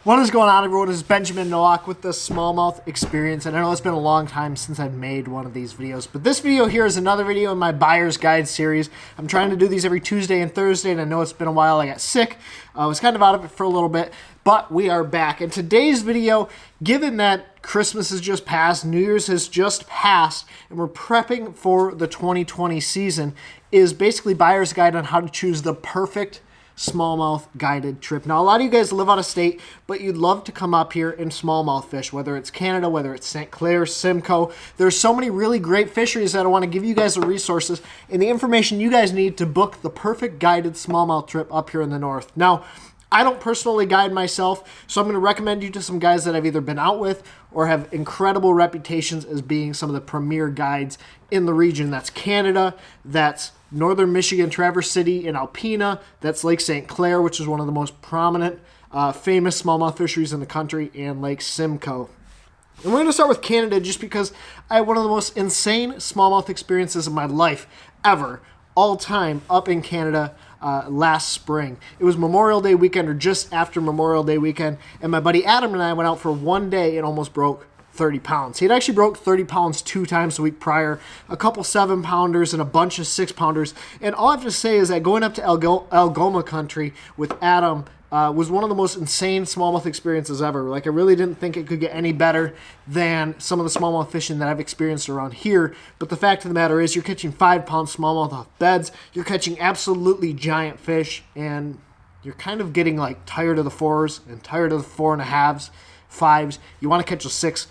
What is going on, everyone? This is Benjamin Nowak with the Smallmouth Experience, and I know it's been a long time since I've made one of these videos, but this video here is another video in my Buyer's Guide series. I'm trying to do these every Tuesday and Thursday, and I know it's been a while. I got sick. I was kind of out of it for a little bit, but we are back. In today's video, given that Christmas has just passed, New Year's has just passed, and we're prepping for the 2020 season, is basically Buyer's Guide on how to choose the perfect smallmouth guided trip. Now, a lot of you guys live out of state, but you'd love to come up here and smallmouth fish, whether it's Canada, whether it's St Clair, Simcoe. There's so many really great fisheries that I want to give you guys the resources and the information you guys need to book the perfect guided smallmouth trip up here in the north. Now, I don't personally guide myself, so I'm going to recommend you to some guys that I've either been out with or have incredible reputations as being some of the premier guides in the region. That's Canada, that's northern Michigan, Traverse City, and ALPENA, that's Lake St Clair, which is one of the most prominent, famous smallmouth fisheries in the country, and Lake Simcoe. And we're going to start with Canada just because I had one of the most insane smallmouth experiences of my life ever, all time, up in Canada last spring. It was Memorial Day weekend, or just after Memorial Day weekend, and my buddy Adam and I went out for one day and almost broke 30 pounds. He had actually broke 30 pounds 2 times a week prior, a couple 7-pounders and a bunch of 6-pounders. And all I have to say is that going up to ALGOMA country with Adam was one of the most insane smallmouth experiences ever. Like, I really didn't think it could get any better than some of the smallmouth fishing that I've experienced around here. But the fact of the matter is, you're catching 5-pound smallmouth off beds, you're catching absolutely giant fish, and you're kind of getting like tired of the 4s and tired of the 4.5s, 5s. You want to catch a 6+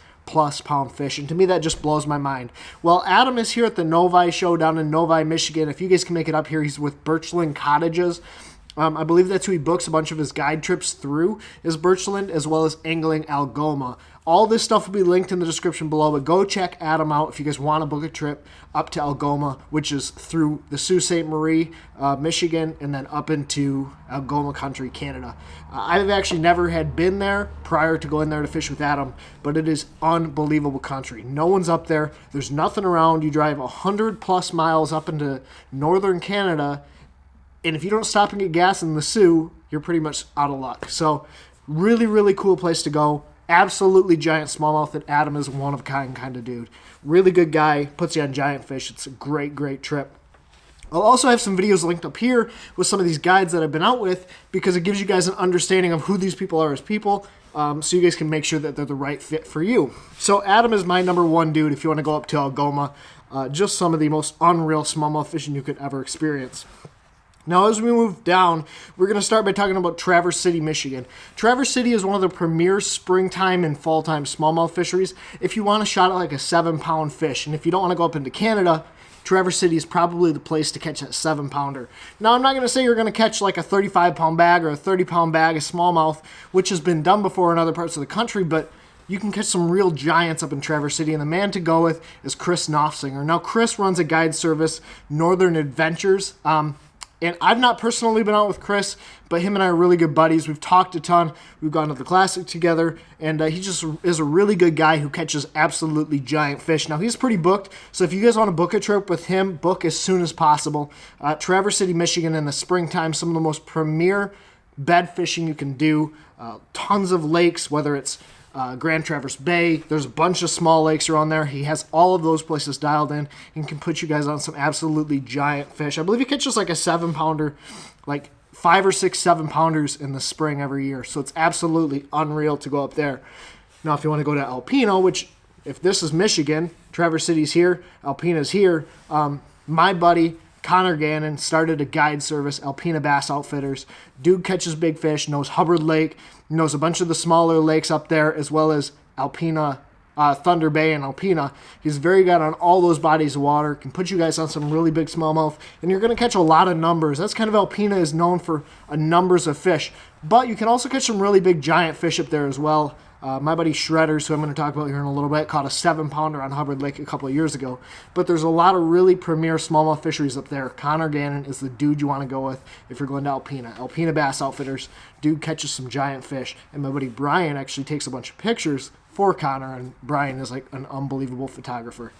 pound fish, and to me that just blows my mind. Well, Adam is here at the Novi show down in Novi, Michigan. If you guys can make it up here, he's with Birchland Cottages. I believe that's who he books a bunch of his guide trips through, is Birchland, as well as Angling ALGOMA. All this stuff will be linked in the description below, but go check Adam out if you guys want to book a trip up to ALGOMA, which is through the Sault Ste. Marie, Michigan, and then up into ALGOMA country, Canada. I've actually never had been there prior to going there to fish with Adam, but it is unbelievable country. No one's up there. There's nothing around. You drive 100+ miles up into northern Canada, and if you don't stop and get gas in the Sioux, you're pretty much out of luck. So really, really cool place to go. Absolutely giant smallmouth, and Adam is one-of-a-kind kind of dude. Really good guy, puts you on giant fish. It's a great, great trip. I'll also have some videos linked up here with some of these guides that I've been out with, because it gives you guys an understanding of who these people are as people, so you guys can make sure that they're the right fit for you. So Adam is my number one dude if you want to go up to ALGOMA. Just some of the most unreal smallmouth fishing you could ever experience. Now, as we move down, we're going to start by talking about Traverse City, Michigan. Traverse City is one of the premier springtime and fall-time smallmouth fisheries if you want to shot at like a 7-pound fish. And if you don't want to go up into Canada, Traverse City is probably the place to catch that 7-pounder. Now, I'm not going to say you're going to catch like a 35-pound bag or a 30-pound bag of smallmouth, which has been done before in other parts of the country, but you can catch some real giants up in Traverse City, and the man to go with is Chris Knopfsinger. Now, Chris runs a guide service, Northern Adventures, and I've not personally been out with Chris, but him and I are really good buddies. We've talked a ton. We've gone to the Classic together, and he just is a really good guy who catches absolutely giant fish. Now, he's pretty booked, so if you guys want to book a trip with him, book as soon as possible. Traverse City, Michigan in the springtime, some of the most premier bed fishing you can do. Tons of lakes, whether it's Grand Traverse Bay. There's a bunch of small lakes around there. He has all of those places dialed in and can put you guys on some absolutely giant fish. I believe he catches like a 7-pounder, like 5 or 6 7-pounders in the spring every year. So it's absolutely unreal to go up there. Now, if you want to go to ALPENA, which if this is Michigan, Traverse City's here, ALPENA's here, my buddy Connor Gannon started a guide service, ALPENA Bass Outfitters. Dude catches big fish, knows Hubbard Lake, knows a bunch of the smaller lakes up there, as well as ALPENA, Thunder Bay and ALPENA. He's very good on all those bodies of water, can put you guys on some really big smallmouth, and you're going to catch a lot of numbers. That's kind of ALPENA is known for, numbers of fish. But you can also catch some really big giant fish up there as well. My buddy Shredders, who I'm going to talk about here in a little bit, caught a 7-pounder on Hubbard Lake a couple of years ago. But there's a lot of really premier smallmouth fisheries up there. Connor Gannon is the dude you want to go with if you're going to ALPENA. ALPENA Bass Outfitters, dude catches some giant fish. And my buddy Brian actually takes a bunch of pictures for Connor, and Brian is like an unbelievable photographer.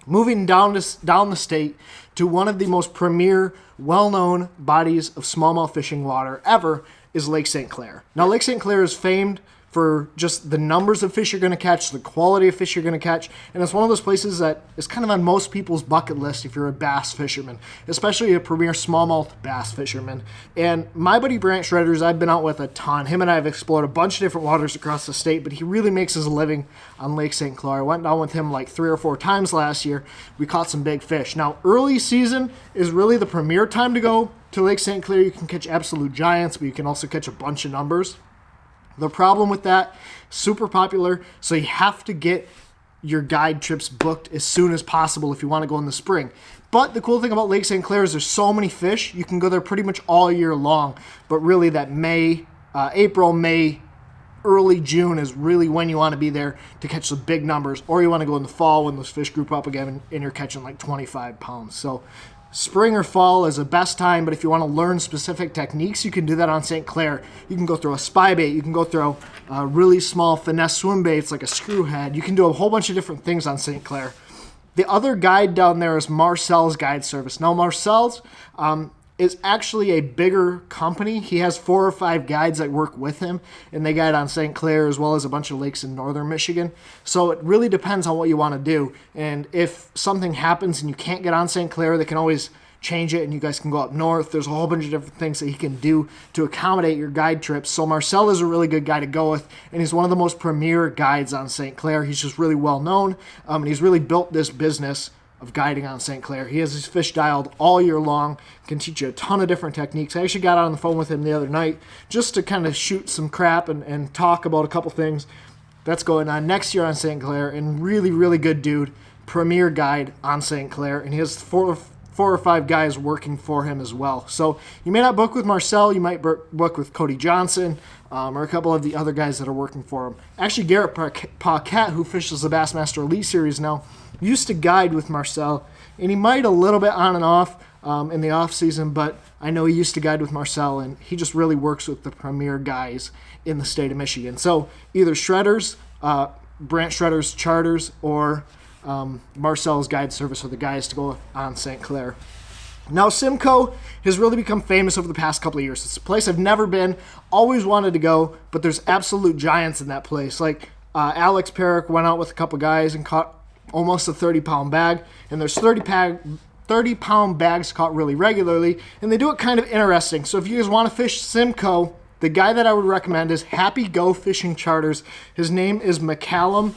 Moving down the state to one of the most premier, well-known bodies of smallmouth fishing water ever is Lake St. Clair. Now, Lake St. Clair is famed for just the numbers of fish you're going to catch, the quality of fish you're going to catch, and it's one of those places that is kind of on most people's bucket list if you're a bass fisherman, especially a premier smallmouth bass fisherman. And my buddy Brant Shredders, I've been out with a ton. Him and I have explored a bunch of different waters across the state, but he really makes his living on Lake St. Clair. I went down with him like 3 or 4 times last year. We caught some big fish. Now, early season is really the premier time to go to Lake St. Clair. You can catch absolute giants, but you can also catch a bunch of numbers. The problem with that, super popular, so you have to get your guide trips booked as soon as possible if you want to go in the spring. But the cool thing about Lake St. Clair is there's so many fish, you can go there pretty much all year long. But really that April, May, early June is really when you want to be there to catch the big numbers. Or you want to go in the fall when those fish group up again and you're catching like 25 pounds. So spring or fall is the best time, but if you want to learn specific techniques, you can do that on St. Clair. You can go through a spy bait. You can go through really small finesse swim baits like a screw head. You can do a whole bunch of different things on St. Clair. The other guide down there is Marcel's Guide Service. Now, Marcel's is actually a bigger company. He has 4 or 5 guides that work with him, and they guide on St. Clair as well as a bunch of lakes in northern Michigan. So it really depends on what you want to do. And if something happens and you can't get on St. Clair, they can always change it and you guys can go up north. There's a whole bunch of different things that he can do to accommodate your guide trips. So Marcel is a really good guy to go with, and he's one of the most premier guides on St. Clair. He's just really well known, and he's really built this business of guiding on St. Clair. He has his fish dialed all year long, can teach you a ton of different techniques. I actually got on the phone with him the other night just to kind of shoot some crap and talk about a couple things that's going on next year on St. Clair, and really, really good dude, premier guide on St. Clair, and he has 4 or 5 guys working for him as well. So you may not book with Marcel, you might book with Cody Johnson, or a couple of the other guys that are working for him. Actually, Garrett Paquette, who fishes the Bassmaster Elite Series now, used to guide with Marcel, and he might a little bit on and off in the off season, but I know he used to guide with Marcel, and he just really works with the premier guys in the state of Michigan. So either Shredders, Brant Shredders Charters, or Marcel's Guide Service are the guys to go on St. Clair. Now, Simcoe has really become famous over the past couple of years. It's a place I've never been, always wanted to go, but there's absolute giants in that place. Like Alex Perrick went out with a couple guys and caught almost a 30-pound bag, and there's 30-pound bags caught really regularly, and they do it kind of interesting. So if you guys want to fish Simcoe, the guy that I would recommend is Happy Go Fishing Charters. His name is Callum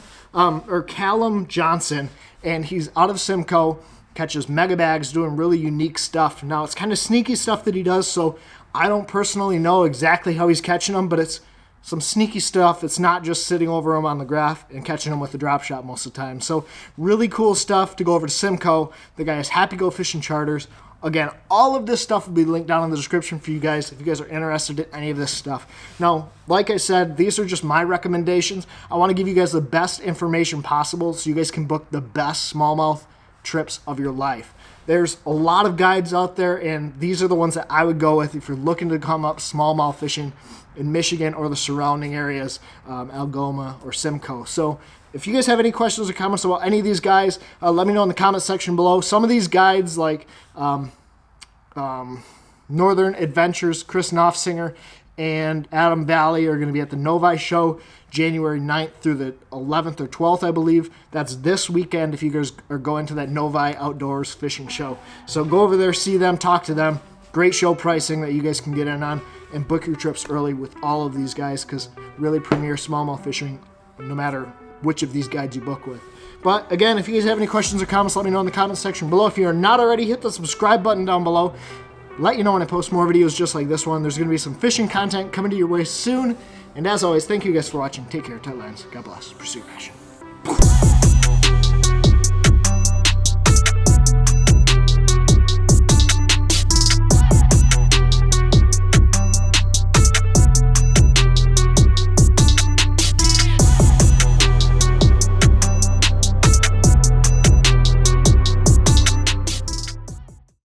Johnson, and he's out of Simcoe, catches mega bags, doing really unique stuff. Now, it's kind of sneaky stuff that he does, so I don't personally know exactly how he's catching them, but it's some sneaky stuff. It's not just sitting over him on the graph and catching him with a drop shot most of the time. So really cool stuff to go over to Simcoe. The guy is Happy Go Fishing Charters. Again, all of this stuff will be linked down in the description for you guys if you guys are interested in any of this stuff. Now, like I said, these are just my recommendations. I want to give you guys the best information possible so you guys can book the best smallmouth trips of your life. There's a lot of guides out there, and these are the ones that I would go with if you're looking to come up smallmouth fishing in Michigan or the surrounding areas, ALGOMA or Simcoe. So if you guys have any questions or comments about any of these guys, let me know in the comment section below. Some of these guides, like Northern Adventures, Chris Knopfsinger, and Adam Valley, are going to be at the Novi show January 9th through the 11th or 12th, I believe. That's this weekend if you guys are going to that Novi Outdoors Fishing Show. So go over there, see them, talk to them. Great show pricing that you guys can get in on, and book your trips early with all of these guys, because really premier smallmouth fishing no matter which of these guides you book with. But again, if you guys have any questions or comments, let me know in the comment section below. If you are not already, hit the subscribe button down below. Let you know when I post more videos just like this one. There's going to be some fishing content coming to your way soon. And as always, thank you guys for watching. Take care, tight lines. God bless. Pursue your passion.